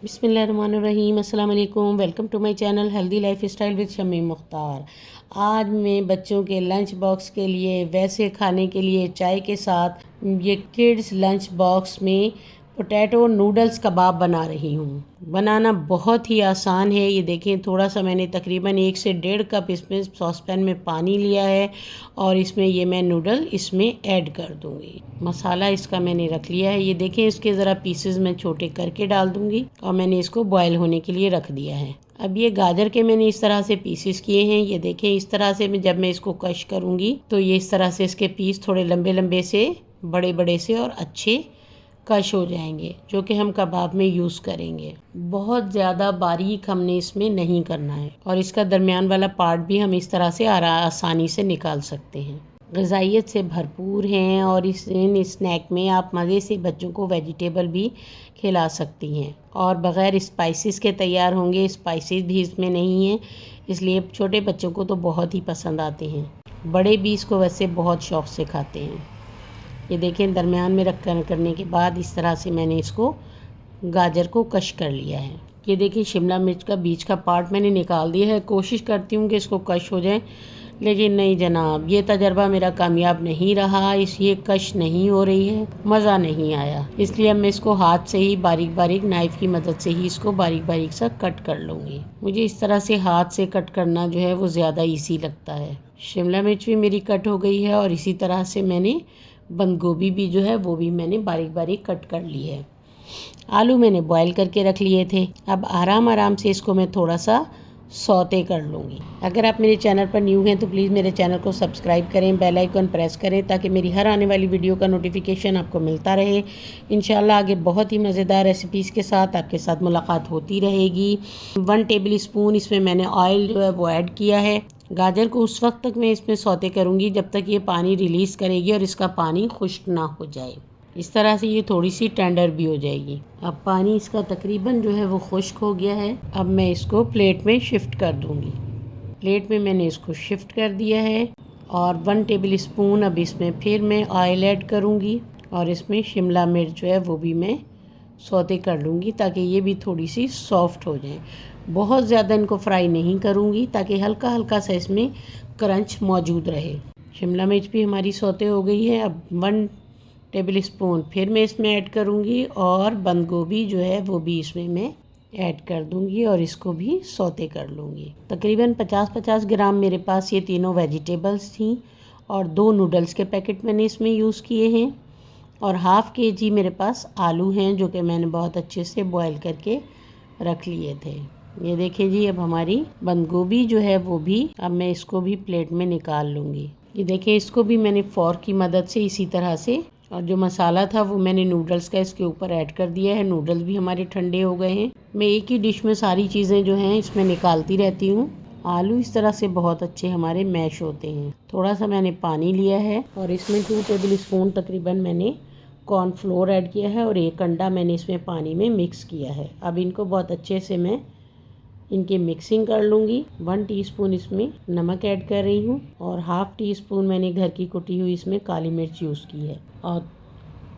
बिस्मिल्लाहिर्रहमानिर्रहीम, अस्सलाम वालेकुम। Welcome to my channel healthy life style with Shamim Mukhtar. आज मैं बच्चों के लंच बॉक्स के लिए, वैसे खाने के लिए चाय के साथ ये किड्स लंच बॉक्स में पोटैटो नूडल्स कबाब बना रही हूँ। बनाना बहुत ही आसान है। ये देखें, थोड़ा सा मैंने तकरीबन 1 से 1.5 कप इसमें सॉसपैन में पानी लिया है और इसमें ये मैं नूडल इसमें ऐड कर दूँगी। मसाला इसका मैंने रख लिया है। ये देखें, इसके ज़रा पीसेस मैं छोटे करके डाल दूँगी और मैंने इसको बॉयल होने के लिए रख दिया है। अब ये गाजर के मैंने इस तरह से पीसेस किए हैं। ये देखें, इस तरह से जब मैं इसको कश करूँगी तो ये इस तरह से इसके पीस थोड़े लंबे लंबे से, बड़े बड़े से और अच्छे कश हो जाएंगे, जो कि हम कबाब में यूज़ करेंगे। बहुत ज़्यादा बारीक हमने इसमें नहीं करना है और इसका दरमियान वाला पार्ट भी हम इस तरह से आसानी से निकाल सकते हैं। ग़िज़ाइयत से भरपूर हैं और इन स्नैक में आप मज़े से बच्चों को वेजिटेबल भी खिला सकती हैं और बग़ैर स्पाइसेस के तैयार होंगे। स्पाइसेस भी इसमें नहीं हैं, इसलिए छोटे बच्चों को तो बहुत ही पसंद आते हैं। बड़े भी इसको वैसे बहुत शौक़ से खाते हैं। ये देखें, दरमियान में रख करने के बाद इस तरह से मैंने इसको गाजर को कश कर लिया है। ये देखिए, शिमला मिर्च का बीच का पार्ट मैंने निकाल दिया है। कोशिश करती हूँ कि इसको कश हो जाए, लेकिन नहीं जनाब, ये तजर्बा मेरा कामयाब नहीं रहा। ये कश नहीं हो रही है, मज़ा नहीं आया। इसलिए मैं इसको हाथ से ही बारीक बारीक नाइफ़ की मदद से ही इसको बारीक बारीक सा कट कर लूँगी। मुझे इस तरह से हाथ से कट करना जो है वो ज़्यादा ईजी लगता है। शिमला मिर्च भी मेरी कट हो गई है और इसी तरह से मैंने बंद गोभी भी जो है वो भी मैंने बारीक बारीक कट कर ली है। आलू मैंने बॉईल करके रख लिए थे। अब आराम आराम से इसको मैं थोड़ा सा सौते कर लूँगी। अगर आप मेरे चैनल पर न्यू हैं तो प्लीज़ मेरे चैनल को सब्सक्राइब करें, बेल आइकन प्रेस करें ताकि मेरी हर आने वाली वीडियो का नोटिफिकेशन आपको मिलता रहे। इंशाल्लाह आगे बहुत ही मज़ेदार रेसिपीज़ के साथ आपके साथ मुलाकात होती रहेगी। 1 टेबल स्पून इसमें मैंने ऑयल जो है वो ऐड किया है। गाजर को उस वक्त तक मैं इसमें सौते करूँगी जब तक ये पानी रिलीज़ करेगी और इसका पानी खुश्क ना हो जाए। इस तरह से ये थोड़ी सी टेंडर भी हो जाएगी। अब पानी इसका तकरीबन जो है वो खुश्क हो गया है। अब मैं इसको प्लेट में शिफ्ट कर दूँगी। प्लेट में मैंने इसको शिफ्ट कर दिया है और 1 टेबल स्पून अब इसमें फिर मैं ऑयल ऐड करूँगी और इसमें शिमला मिर्च जो है वो भी मैं सौते कर लूँगी ताकि ये भी थोड़ी सी सॉफ्ट हो जाए। बहुत ज़्यादा इनको फ्राई नहीं करूँगी ताकि हल्का हल्का सा इसमें क्रंच मौजूद रहे। शिमला मिर्च भी हमारी सौते हो गई है। अब 1 टेबल स्पून फिर मैं इसमें ऐड करूँगी और बंद गोभी जो है वो भी इसमें मैं ऐड कर दूँगी और इसको भी सौते कर लूँगी। तकरीबन 50-50 ग्राम मेरे पास ये तीनों वेजिटेबल्स थी और 2 नूडल्स के पैकेट मैंने इसमें यूज़ किए हैं और ½ kg मेरे पास आलू हैं जो कि मैंने बहुत अच्छे से बॉईल करके रख लिए थे। ये देखिए जी, अब हमारी बंद गोभी जो है वो भी, अब मैं इसको भी प्लेट में निकाल लूँगी। ये देखिए, इसको भी मैंने फ़ोर्क की मदद से इसी तरह से, और जो मसाला था वो मैंने नूडल्स का इसके ऊपर ऐड कर दिया है। नूडल्स भी हमारे ठंडे हो गए हैं। मैं एक ही डिश में सारी चीज़ें जो हैं इसमें निकालती रहती हूँ। आलू इस तरह से बहुत अच्छे हमारे मैश होते हैं। थोड़ा सा मैंने पानी लिया है और इसमें 2 टेबल स्पून तकरीबन मैंने कॉर्नफ्लोर ऐड किया है और 1 अंडा मैंने इसमें पानी में मिक्स किया है। अब इनको बहुत अच्छे से मैं इनकी मिक्सिंग कर लूँगी। 1 टीस्पून इसमें नमक ऐड कर रही हूँ और ½ टीस्पून मैंने घर की कुटी हुई इसमें काली मिर्च यूज़ की है और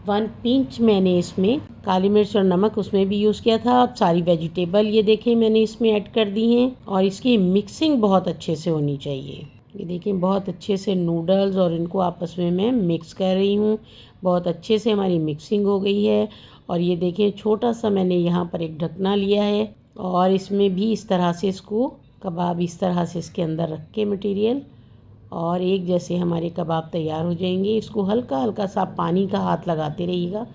1 पिंच मैंने इसमें काली मिर्च और नमक उसमें भी यूज़ किया था। अब सारी वेजिटेबल ये देखें मैंने इसमें ऐड कर दी हैं और इसकी मिक्सिंग बहुत अच्छे से होनी चाहिए। ये देखें, बहुत अच्छे से नूडल्स और इनको आपस में मैं मिक्स कर रही हूँ। बहुत अच्छे से हमारी मिक्सिंग हो गई है और ये देखें, छोटा सा मैंने यहाँ पर एक ढकना लिया है और इसमें भी इस तरह से इसको कबाब इस तरह से इसके अंदर रख के मटेरियल, और एक जैसे हमारे कबाब तैयार हो जाएंगे। इसको हल्का हल्का सा पानी का हाथ लगाते रहिएगा,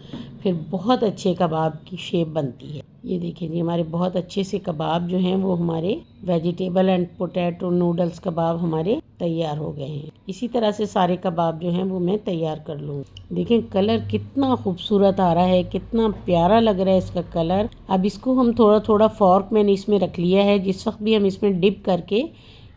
फिर बहुत अच्छे कबाब की शेप बनती है। ये देखिए जी, हमारे बहुत अच्छे से कबाब जो हैं वो हमारे वेजिटेबल एंड पोटैटो नूडल्स कबाब हमारे तैयार हो गए हैं। इसी तरह से सारे कबाब जो हैं वो मैं तैयार कर लूँगी। देखें, कलर कितना खूबसूरत आ रहा है, कितना प्यारा लग रहा है इसका कलर। अब इसको हम थोड़ा थोड़ा फ़ोर्क मैंने इसमें रख लिया है, जिस वक्त भी हम इसमें डिप करके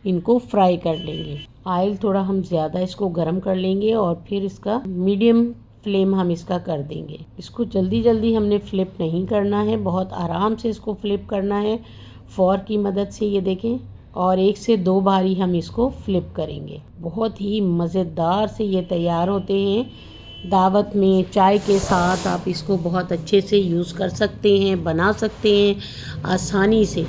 इनको फ्राई कर लेंगे। ऑयल थोड़ा हम ज़्यादा इसको गर्म कर लेंगे और फिर इसका मीडियम फ्लेम हम इसका कर देंगे। इसको जल्दी जल्दी हमने फ्लिप नहीं करना है, बहुत आराम से इसको फ्लिप करना है फ़ोर्क की मदद से। ये देखें, और 1 से 2 बार ही हम इसको फ्लिप करेंगे। बहुत ही मज़ेदार से ये तैयार होते हैं दावत में चाय के साथ आप इसको बहुत अच्छे से यूज़ कर सकते हैं, बना सकते हैं आसानी से।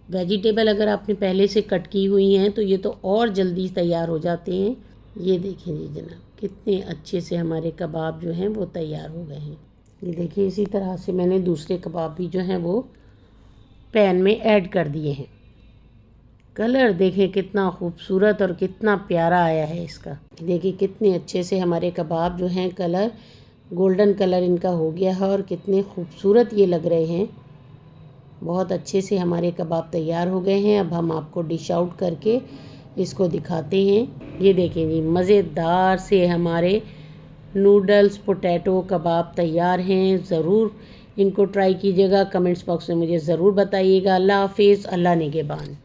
वेजिटेबल अगर आपने पहले से कट की हुई हैं तो ये तो और जल्दी तैयार हो जाते हैं। ये देखें जी जनाब, कितने अच्छे से हमारे कबाब जो हैं वो तैयार हो गए हैं। ये देखिए, इसी तरह से मैंने दूसरे कबाब भी जो हैं वो पैन में ऐड कर दिए हैं। कलर देखें कितना खूबसूरत और कितना प्यारा आया है इसका। देखिए कितने अच्छे से हमारे कबाब जो हैं कलर गोल्डन कलर इनका हो गया है और कितने खूबसूरत ये लग रहे हैं। बहुत अच्छे से हमारे कबाब तैयार हो गए हैं। अब हम आपको डिश आउट करके इसको दिखाते हैं। ये देखें जी, मज़ेदार से हमारे नूडल्स पोटैटो कबाब तैयार हैं। ज़रूर इनको ट्राई कीजिएगा। कमेंट्स बॉक्स में मुझे ज़रूर बताइएगा। अल्लाह हाफिज़, अल्लाह निगहबान।